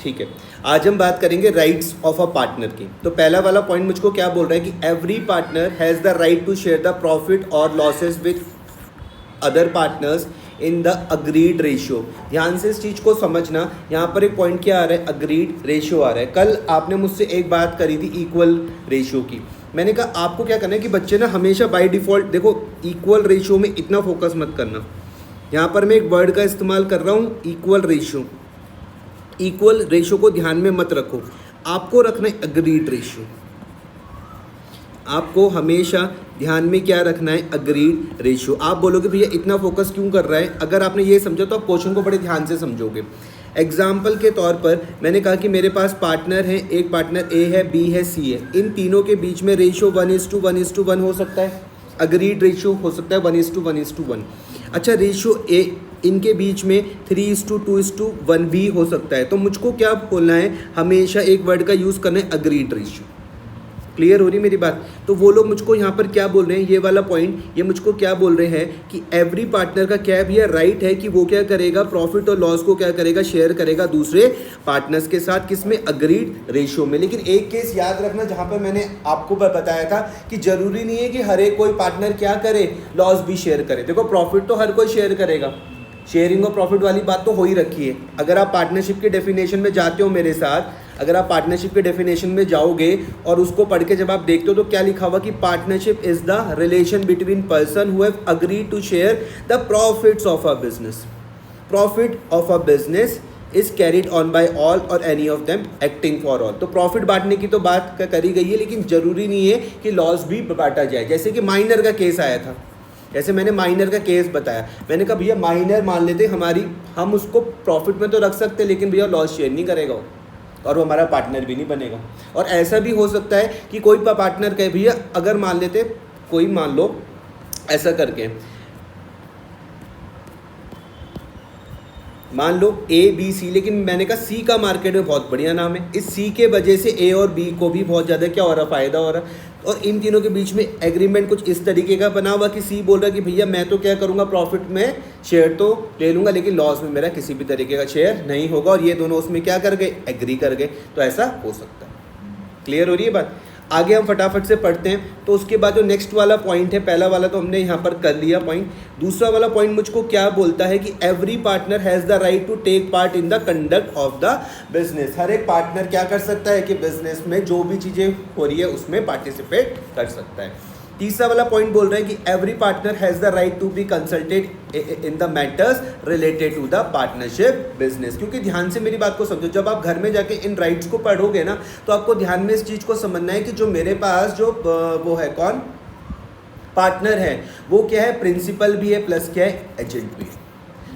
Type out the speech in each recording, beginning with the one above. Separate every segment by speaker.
Speaker 1: ठीक है, आज हम बात करेंगे राइट्स ऑफ अ पार्टनर की। तो पहला वाला पॉइंट मुझको क्या बोल रहा है कि every partner has the right to share the profit और losses with other partners in the agreed ratio. ध्यान से इस चीज़ को समझना, यहाँ पर एक पॉइंट क्या आ रहा है, अग्रीड रेशियो आ रहा है। कल आपने मुझसे एक बात करी थी इक्वल रेशियो की। मैंने कहा आपको क्या करना है कि बच्चे ना हमेशा बाय डिफ़ॉल्ट, देखो इक्वल रेशियो में इतना फोकस मत करना। यहाँ पर मैं एक वर्ड का इस्तेमाल कर रहा हूँ, इक्वल रेशियो। इक्वल रेशियो को ध्यान में मत रखो, आपको रखना है अग्रीड रेशियो। आपको हमेशा ध्यान में क्या रखना है, अग्रीड रेशियो। आप बोलोगे भैया इतना फोकस क्यों कर रहा है, अगर आपने ये समझा तो आप क्वेश्चन को बड़े ध्यान से समझोगे। एग्जाम्पल के तौर पर मैंने कहा कि मेरे पास पार्टनर है, एक पार्टनर ए है, बी है, सी है। इन तीनों के बीच में रेशियो 1:1:1 हो सकता है, अग्रीड रेशियो हो सकता है 1:1:1। अच्छा, रेशियो ए इनके बीच में 3:2:1 भी हो सकता है। तो मुझको क्या बोलना है, हमेशा एक वर्ड का यूज़ करना है, अग्रीड रेशियो। क्लियर हो रही मेरी बात? तो वो लोग मुझको यहाँ पर क्या बोल रहे हैं, ये वाला पॉइंट, ये मुझको क्या बोल रहे हैं कि एवरी पार्टनर का क्या भी राइट है कि वो क्या करेगा, प्रॉफिट और लॉस को क्या करेगा, शेयर करेगा दूसरे पार्टनर्स के साथ, किसमें, अग्रीड रेशियो में। लेकिन एक केस याद रखना, जहाँ पर मैंने आपको बताया था कि जरूरी नहीं है कि हर एक कोई पार्टनर क्या करे, लॉस भी शेयर करे। देखो प्रॉफिट तो हर कोई शेयर करेगा, शेयरिंग और प्रॉफिट वाली बात तो हो ही रखी है। अगर आप पार्टनरशिप के डेफिनेशन में जाते हो मेरे साथ, अगर आप पार्टनरशिप के डेफिनेशन में जाओगे और उसको पढ़ के जब आप देखते हो तो क्या लिखा हुआ कि partnership is the relation between person who have agreed to share the profits of a business. Profit of a business is carried on by all और any of them acting for all. तो profit बांटने की तो बात करी गई है, लेकिन जरूरी नहीं है कि लॉस भी बांटा जाए। जैसे कि माइनर का केस आया था, जैसे मैंने माइनर का केस बताया, मैंने कहा भैया माइनर मान लेते हमारी, हम उसको प्रॉफिट में तो रख सकते हैं लेकिन भैया लॉस शेयर नहीं करेगा और वो हमारा पार्टनर भी नहीं बनेगा। और ऐसा भी हो सकता है कि कोई पार्टनर कहे भैया, अगर मान लेते कोई, मान लो ऐसा करके, मान लो ए बी सी, लेकिन मैंने कहा सी का मार्केट में बहुत बढ़िया नाम है, इस सी के वजह से ए और बी को भी बहुत ज़्यादा क्या हो रहा, फ़ायदा हो रहा। और इन तीनों के बीच में एग्रीमेंट कुछ इस तरीके का बना हुआ कि सी बोल रहा है कि भैया मैं तो क्या करूँगा, प्रॉफिट में शेयर तो ले लूँगा लेकिन लॉस में मेरा किसी भी तरीके का शेयर नहीं होगा। और ये दोनों उसमें क्या कर गए, एग्री कर गए। तो ऐसा हो सकता है। क्लियर हो रही है बात? आगे हम फटाफट से पढ़ते हैं। तो उसके बाद जो नेक्स्ट वाला पॉइंट है, पहला वाला तो हमने यहाँ पर कर लिया पॉइंट, दूसरा वाला पॉइंट मुझको क्या बोलता है कि every partner has the right to take part in the conduct of the business. हर एक पार्टनर क्या कर सकता है कि बिजनेस में जो भी चीज़ें हो रही है उसमें पार्टिसिपेट कर सकता है। तीसरा वाला पॉइंट बोल रहा है कि every partner has the right to be consulted in the matters related to the partnership business. क्योंकि ध्यान से मेरी बात को समझो, जब आप घर में जाके इन राइट्स को पढ़ोगे ना, तो आपको ध्यान में इस चीज़ को समझना है कि जो मेरे पास जो वो है, कौन पार्टनर है, वो क्या है, प्रिंसिपल भी है प्लस क्या है, एजेंट भी है।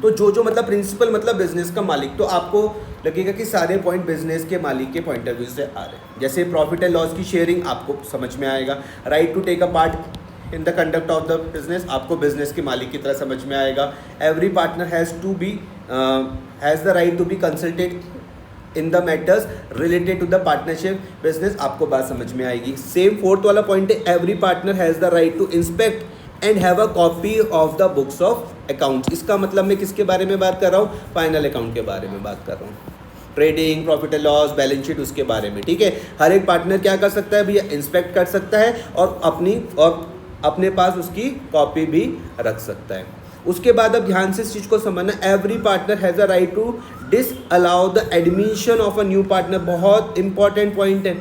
Speaker 1: तो जो मतलब प्रिंसिपल मतलब बिजनेस का मालिक, तो आपको लगेगा कि सारे पॉइंट बिजनेस के मालिक के पॉइंट ऑफ व्यू से आ रहे हैं। जैसे प्रॉफिट एंड लॉस की शेयरिंग आपको समझ में आएगा, right to take a part in the conduct of the business आपको बिजनेस के मालिक की तरह समझ में आएगा। Every partner has the right to be consulted in the matters related to the partnership business, आपको बात समझ में आएगी। सेम फोर्थ वाला पॉइंट है, every partner has the right to inspect and have a copy of the books of accounts. इसका मतलब मैं किसके बारे में बात कर रहा हूँ, फाइनल अकाउंट के बारे में बात कर रहा हूँ। Trading, profit and loss, balance sheet, उसके बारे में। ठीक है, हर एक पार्टनर क्या कर सकता है भैया, इंस्पेक्ट कर सकता है और अपने पास उसकी कॉपी भी रख सकता है। उसके बाद अब ध्यान से इस चीज़ को समझना, every partner has a right to disallow the admission of a new partner. बहुत इंपॉर्टेंट पॉइंट है।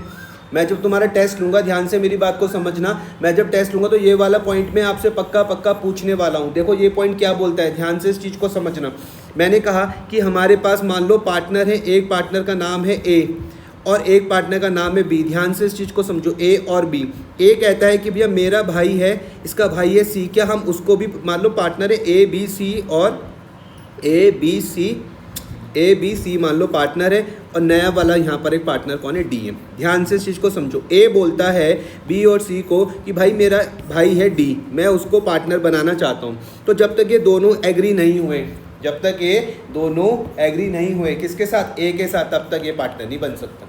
Speaker 1: मैं जब तुम्हारा टेस्ट लूँगा, ध्यान से मेरी बात को समझना, मैं जब टेस्ट लूँगा तो ये वाला पॉइंट मैं आपसे पक्का पूछने वाला हूँ। देखो ये पॉइंट क्या बोलता है, ध्यान से इस चीज़ को समझना। मैंने कहा कि हमारे पास मान लो पार्टनर है, एक पार्टनर का नाम है ए और एक पार्टनर का नाम है बी। ध्यान से इस चीज़ को समझो, ए और बी। ए कहता है कि भैया मेरा भाई है, इसका भाई है सी, क्या हम उसको भी, मान लो पार्टनर है ए बी सी और ए बी सी मान लो पार्टनर है, और नया वाला यहाँ पर एक पार्टनर कौन है, डी है। ध्यान से इस चीज़ को समझो, ए बोलता है बी और सी को कि भाई मेरा भाई है डी, मैं उसको पार्टनर बनाना चाहता हूँ। तो जब तक ये दोनों एग्री नहीं हुए, जब तक ये दोनों एग्री नहीं हुए किसके साथ, ए के साथ, तब तक ये पार्टनर नहीं बन सकता।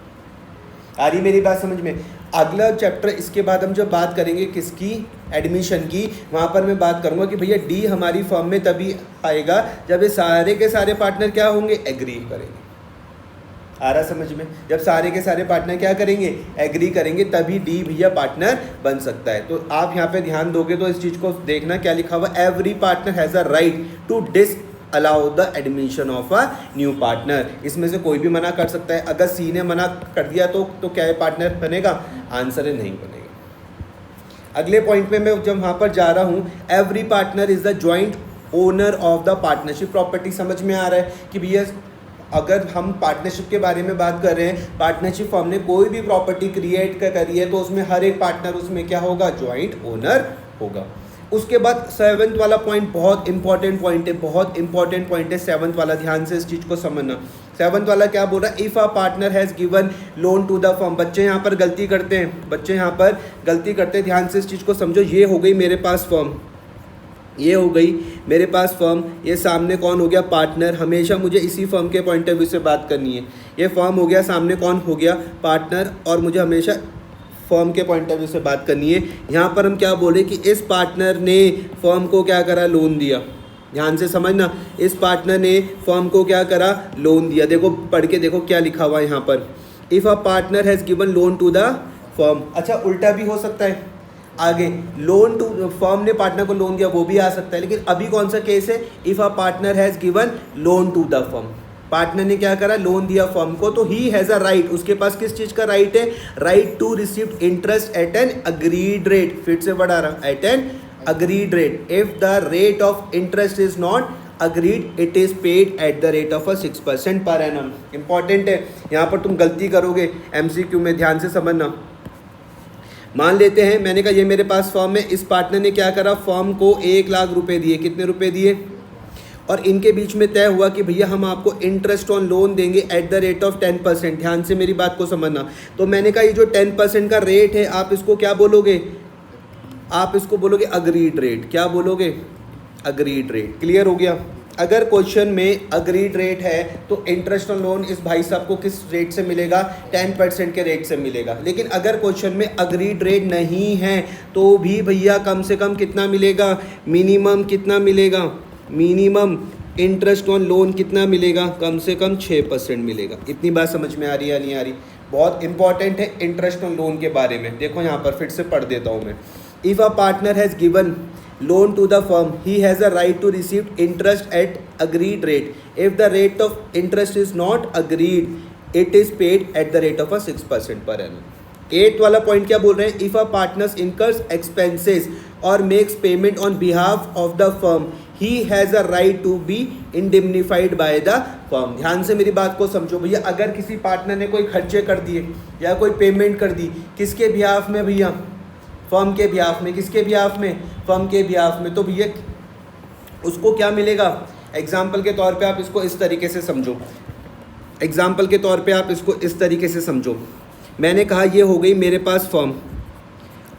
Speaker 1: आ रही मेरी बात समझ में? अगला चैप्टर इसके बाद हम जब बात करेंगे किसकी, एडमिशन की, वहाँ पर मैं बात करूँगा कि भैया डी हमारी फर्म में तभी आएगा जब ये सारे के सारे पार्टनर क्या होंगे, एग्री करेंगे। आ रहा समझ में? जब सारे के सारे पार्टनर क्या करेंगे, एग्री करेंगे, तभी डी भैया पार्टनर बन सकता है। तो आप यहाँ पे ध्यान दोगे तो इस चीज़ को देखना क्या लिखा हुआ, every partner has a right to allow the admission of a new partner. इसमें से कोई भी मना कर सकता है। अगर सी ने मना कर दिया तो क्या है, पार्टनर बनेगा? आंसर है नहीं बनेगा। अगले पॉइंट में मैं जब वहाँ पर जा रहा हूँ, every partner is the joint owner of the partnership property. समझ में आ रहा है कि भैया अगर हम पार्टनरशिप के बारे में बात कर रहे हैं, पार्टनरशिप फॉर्म ने कोई भी प्रॉपर्टी क्रिएट करी है तो उसमें हर एक पार्टनर उसमें क्या होगा, जॉइंट ओनर होगा। उसके बाद 7th वाला पॉइंट बहुत इंपॉर्टेंट पॉइंट है, बहुत इंपॉर्टेंट पॉइंट है 7th वाला, ध्यान से इस चीज़ को समझना। 7th वाला क्या बोल रहा है, if a partner has given loan to the firm. बच्चे यहाँ पर गलती करते हैं, बच्चे यहाँ पर गलती करते हैं, ध्यान से इस चीज़ को समझो। ये हो गई मेरे पास फर्म, ये हो गई मेरे पास फर्म, ये सामने कौन हो गया, पार्टनर। हमेशा मुझे इसी फर्म के पॉइंट ऑफ व्यू से बात करनी है। ये फर्म हो गया, सामने कौन हो गया, पार्टनर, और मुझे हमेशा फर्म के पॉइंट ऑफ व्यू से बात करनी है। यहाँ पर हम क्या बोले कि इस पार्टनर ने फर्म को क्या करा, लोन दिया। ध्यान से समझना, इस पार्टनर ने फर्म को क्या करा, लोन दिया। देखो पढ़ के देखो क्या लिखा हुआ है यहाँ पर, if a partner has given loan to the firm. अच्छा उल्टा भी हो सकता है, आगे लोन टू फर्म ने पार्टनर को लोन दिया, वो भी आ सकता है। लेकिन अभी कौन सा केस है, if a partner has given loan to the firm. Partner ने क्या करा, लोन दिया फर्म को, तो ही हैज़ अ राइट, उसके पास किस चीज़ का राइट है, right to receive interest at an agreed rate. फिर से बढ़ा रहा, at an agreed rate. If the rate of interest is not agreed, it is paid at the rate of 6% per annum. Important है, यहाँ पर तुम गलती करोगे MCQ में, ध्यान से समझना। मान लेते हैं मैंने कहा ये मेरे पास फर्म है, इस पार्टनर ने क्या करा, फर्म को 1 लाख रुपए दिए। कितने रुपए दिए, और इनके बीच में तय हुआ कि भैया हम आपको इंटरेस्ट ऑन लोन देंगे एट द रेट ऑफ 10%। ध्यान से मेरी बात को समझना। तो मैंने कहा ये जो 10% का रेट है, आप इसको क्या बोलोगे, आप इसको बोलोगे अग्रीड रेट। क्या बोलोगे, अग्रीड रेट। क्लियर हो गया। अगर क्वेश्चन में अग्रीड रेट है तो इंटरेस्ट ऑन लोन इस भाई साहब को किस रेट से मिलेगा, 10% के रेट से मिलेगा। लेकिन अगर क्वेश्चन में अग्रीड रेट नहीं है तो भी भैया कम से कम कितना मिलेगा, मिनिमम कितना मिलेगा, मिनिमम इंटरेस्ट ऑन लोन कितना मिलेगा, कम से कम 6% मिलेगा। इतनी बात समझ में आ रही है या नहीं आ रही? बहुत इंपॉर्टेंट है इंटरेस्ट ऑन लोन के बारे में। देखो यहाँ पर फिर से पढ़ देता हूँ मैं। If a partner has given loan to the firm, he has a right to receive interest at agreed rate. If the rate of interest is not agreed, it is paid at the rate of 6% per annum. 8th वाला point क्या बोल रहे हैं, if a partner incurs expenses or makes payment on behalf of the firm, he has a right to be indemnified by the firm. ध्यान से मेरी बात को समझो भैया। अगर किसी पार्टनर ने कोई खर्चे कर दिए या कोई पेमेंट कर दी, किसके बिहाफ में भैया, फर्म के बिहाफ में। किसके बिहाफ में, फर्म के बिहाफ में। तो भैया उसको क्या मिलेगा, एग्जाम्पल के तौर पे आप इसको इस तरीके से समझो, एग्जाम्पल के तौर पे आप इसको इस तरीके से समझो। मैंने कहा ये हो गई मेरे पास फर्म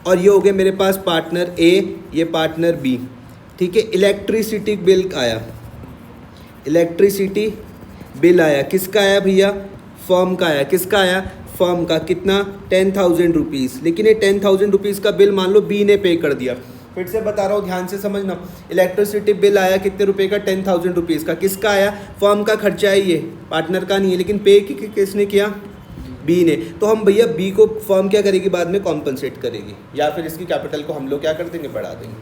Speaker 1: और ये हो गए मेरे पास पार्टनर ए, ये पार्टनर बी, ठीक है। इलेक्ट्रिसिटी बिल आया, इलेक्ट्रिसिटी बिल आया, किसका आया भैया, फर्म का आया। किसका आया, फर्म का। कितना, 10,000 रुपीज़। लेकिन ये 10,000 रुपीज़ का बिल मान लो बी ने पे कर दिया। फिर से बता रहा हूँ, ध्यान से समझना। इलेक्ट्रिसिटी बिल आया कितने रुपए का, 10,000 रुपीज़ का। किसका आया, फर्म का खर्चा है, ये पार्टनर का नहीं है। लेकिन पे किसने किया, बी ने। तो हम भैया बी को फर्म क्या करेगी, बाद में कॉम्पनसेट करेगी, या फिर इसकी कैपिटल को हम लोग क्या कर देंगे, बढ़ा देंगे।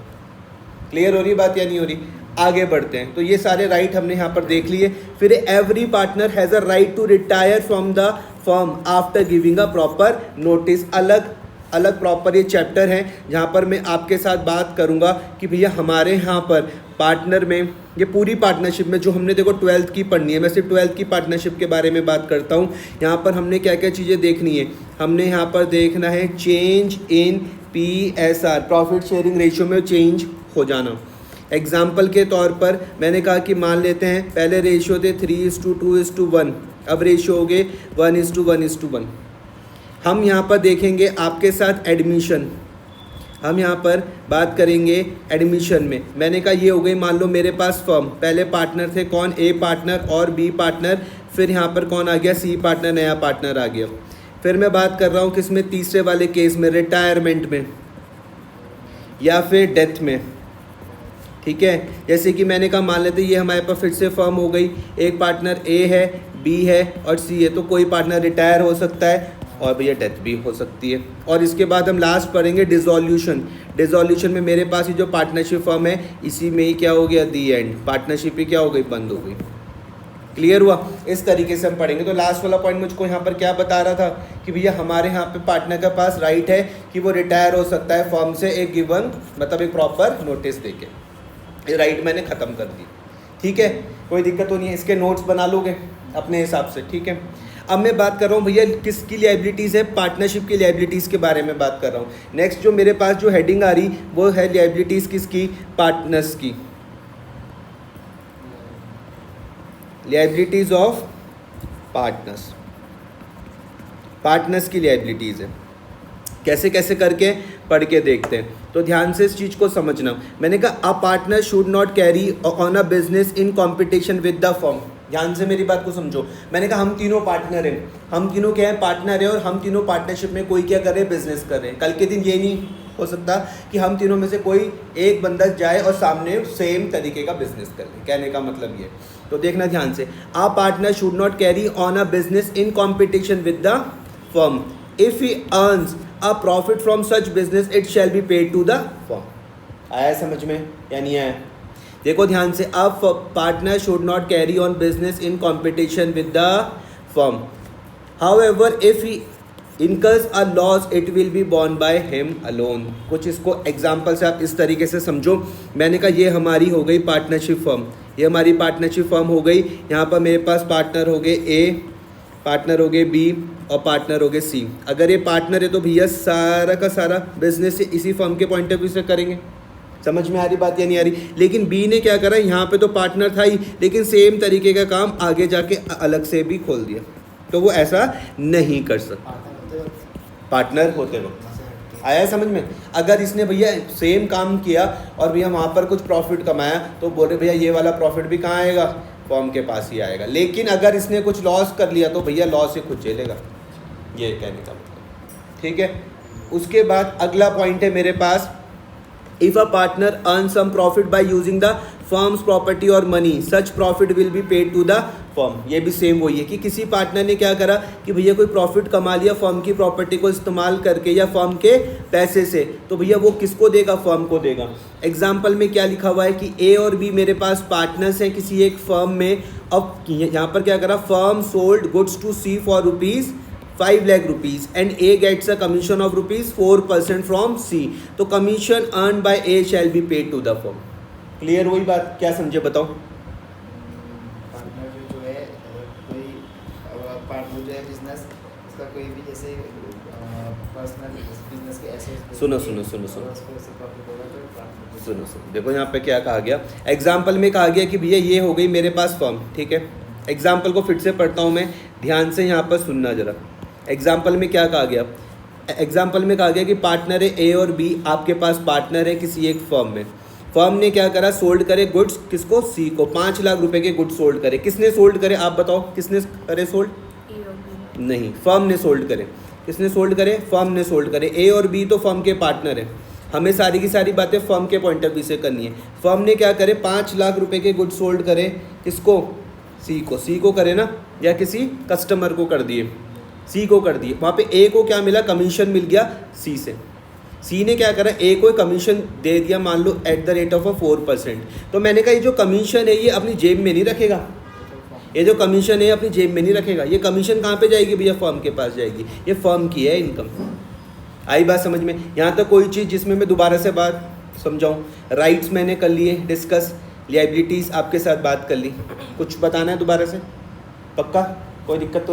Speaker 1: क्लियर हो रही बात या नहीं हो रही? आगे बढ़ते हैं। तो ये सारे राइट हमने यहाँ पर देख लिए। फिर every partner has a right to retire from the firm after giving a proper notice. अलग अलग प्रॉपर ये चैप्टर है जहाँ पर मैं आपके साथ बात करूँगा कि भैया हमारे यहाँ पर पार्टनर में, ये पूरी पार्टनरशिप में जो हमने देखो 12th की पढ़नी है, मैं सिर्फ 12th की पार्टनरशिप के बारे में बात करता हूँ। यहाँ पर हमने क्या क्या चीज़ें देखनी है, हमने यहाँ पर देखना है change in PSR, profit sharing ratio में चेंज हो जाना। एग्जाम्पल के तौर पर मैंने कहा कि मान लेते हैं पहले रेशियो थे 3:2:1, अब रेशियो हो गए 1:1:1। हम यहाँ पर देखेंगे आपके साथ एडमिशन, हम यहाँ पर बात करेंगे एडमिशन में। मैंने कहा ये हो गई, मान लो मेरे पास फर्म, पहले पार्टनर थे कौन, ए पार्टनर और बी पार्टनर, फिर यहाँ पर कौन आ गया, सी पार्टनर, नया पार्टनर आ गया। फिर मैं बात कर रहा हूँ किसमें, तीसरे वाले केस में, रिटायरमेंट में या फिर डेथ में। ठीक है। जैसे कि मैंने कहा मान लेते ये हमारे पास फिर से फर्म हो गई, एक पार्टनर ए है, बी है और सी है। तो कोई पार्टनर रिटायर हो सकता है और भैया डेथ भी हो सकती है। और इसके बाद हम लास्ट पढ़ेंगे डिसोल्यूशन। डिसोल्यूशन में मेरे पास ये जो पार्टनरशिप फर्म है इसी में ही क्या हो गया, दी एंड, पार्टनरशिप ही क्या हो गई, बंद हो गई। क्लियर हुआ? इस तरीके से हम पढ़ेंगे। तो लास्ट वाला पॉइंट मुझको यहाँ पर क्या बता रहा था कि भैया हमारे यहाँ पे पार्टनर के पास राइट है कि वो रिटायर हो सकता है फर्म से एक गिवन, मतलब एक प्रॉपर नोटिस देके। ये राइट मैंने ख़त्म कर दी, ठीक है, कोई दिक्कत तो नहीं है। इसके नोट्स बना लोगे अपने हिसाब से, ठीक है। अब मैं बात कर रहा हूँ भैया किसकी लायबिलिटीज़ है, पार्टनरशिप की लायबिलिटीज़ के बारे में बात कर रहा हूँ। नेक्स्ट जो मेरे पास जो हेडिंग आ रही वो है लायबिलिटीज़ किसकी, पार्टनर्स की, लायबिलिटीज़ ऑफ पार्टनर्स, पार्टनर्स की लायबिलिटीज़ है। कैसे कैसे करके पढ़ के देखते हैं। तो ध्यान से इस चीज़ को समझना। मैंने कहा a partner should not carry on a business in competition with the firm. ध्यान से मेरी बात को समझो। मैंने कहा हम तीनों पार्टनर हैं, हम तीनों क्या है, पार्टनर है, और हम तीनों पार्टनरशिप में कोई क्या कर रहे हैं, बिजनेस कर रहे हैं। कल के दिन ये नहीं हो सकता कि हम तीनों में से कोई एक बंदा जाए और सामने सेम तरीके का बिजनेस कर ले। कहने का मतलब ये, तो देखना ध्यान से, a partner should not carry on a business in competition with the firm if he earns a profit from such business it shall be paid to the firm. आया समझ में या नहीं आया? देखो ध्यान से, अब partner should not carry on business in competition with the firm, however if he incurs a loss it will be borne by him alone। कुछ इसको एग्जाम्पल से आप इस तरीके से समझो। मैंने कहा ये हमारी हो गई पार्टनरशिप फर्म, ये हमारी पार्टनरशिप फर्म हो गई। यहाँ पर मेरे पास पार्टनर हो गए ए, पार्टनर हो गए बी और पार्टनर हो गए सी। अगर ये पार्टनर है तो भैया सारा का सारा बिजनेस इसी फर्म के पॉइंट ऑफ व्यू से करेंगे। समझ में आ रही बात या नहीं आ रही? लेकिन बी ने क्या करा, यहाँ पे तो पार्टनर था ही, लेकिन सेम तरीके का काम आगे जाके अलग से भी खोल दिया। तो वो ऐसा नहीं कर सकता पार्टनर होते वक्त। आया समझ में? अगर इसने भैया सेम काम किया और भैया वहाँ पर कुछ प्रॉफिट कमाया तो बोले भैया ये वाला प्रॉफिट भी कहाँ आएगा, फर्म के पास ही आएगा। लेकिन अगर इसने कुछ लॉस कर लिया तो भैया लॉस से खुद झेलेगा। ये कहने का मतलब, ठीक है। उसके बाद अगला पॉइंट है मेरे पास, if a partner earn some profit by using the firm's property और money such profit will be paid to the firm. ये भी सेम वही है कि किसी पार्टनर ने क्या करा कि भैया कोई प्रॉफिट कमा लिया फर्म की प्रॉपर्टी को इस्तेमाल करके या फर्म के पैसे से, तो भैया वो किसको देगा, फर्म को देगा। एग्जाम्पल में क्या लिखा हुआ है कि ए और बी मेरे पास पार्टनर्स हैं किसी एक फर्म में। अब यहाँ पर क्या करा, firm sold goods to C for ₹5 lakh and A gets a commission of ₹4% from C. तो commission earned by A shall be paid to the firm। Clear हुई बात? क्या समझे बताओ?
Speaker 2: पार्टनर जो है, कोई पार्टनर जो है बिजनेस, उसका कोई भी जैसे पर्सनल बिजनेस के ऐसे
Speaker 1: सुनो, देखो यहाँ पे क्या कहा गया। एग्जाम्पल में कहा गया कि भैया ये हो गई मेरे पास फर्म, ठीक है। एग्जाम्पल को फिर से पढ़ता हूँ मैं, ध्यान से यहाँ पर सुनना जरा। एग्जाम्पल में क्या कहा गया, एग्जाम्पल में कहा गया कि पार्टनर है ए और बी, आपके पास पार्टनर है किसी एक फर्म में। फर्म ने क्या करा, सोल्ड करे गुड्स, किसको, सी को। 5 लाख रुपए के गुड्स सोल्ड करे। किसने सोल्ड करे आप बताओ, किसने करे सोल्ड? नहीं, फर्म ने सोल्ड करे। किसने सोल्ड करे, फर्म ने सोल्ड करे। ए और बी तो फर्म के पार्टनर है, हमें सारी की सारी बातें फर्म के पॉइंट ऑफ व्यू से करनी है। फर्म ने क्या करे, 5 लाख रुपए के गुड्स सोल्ड करे, किसको, सी को। सी को करे ना, या किसी कस्टमर को कर दिए, सी को कर दिए। वहाँ पे ए को क्या मिला, कमीशन मिल गया सी से। सी ने क्या करा, ए को कमीशन दे दिया, मान लो @ 4%। तो मैंने कहा ये जो कमीशन है ये अपनी जेब में नहीं रखेगा, ये जो कमीशन है अपनी जेब में नहीं रखेगा। ये कमीशन कहाँ पे जाएगी भैया, फर्म के पास जाएगी। ये फर्म की है इनकम। आई बात समझ में? यहाँ तक कोई चीज़ जिसमें मैं दोबारा से बात समझाऊँ? राइट्स मैंने कर लिए डिस्कस, लायबिलिटीज़ आपके साथ बात कर ली। कुछ बताना है दोबारा से? पक्का? कोई दिक्कत तो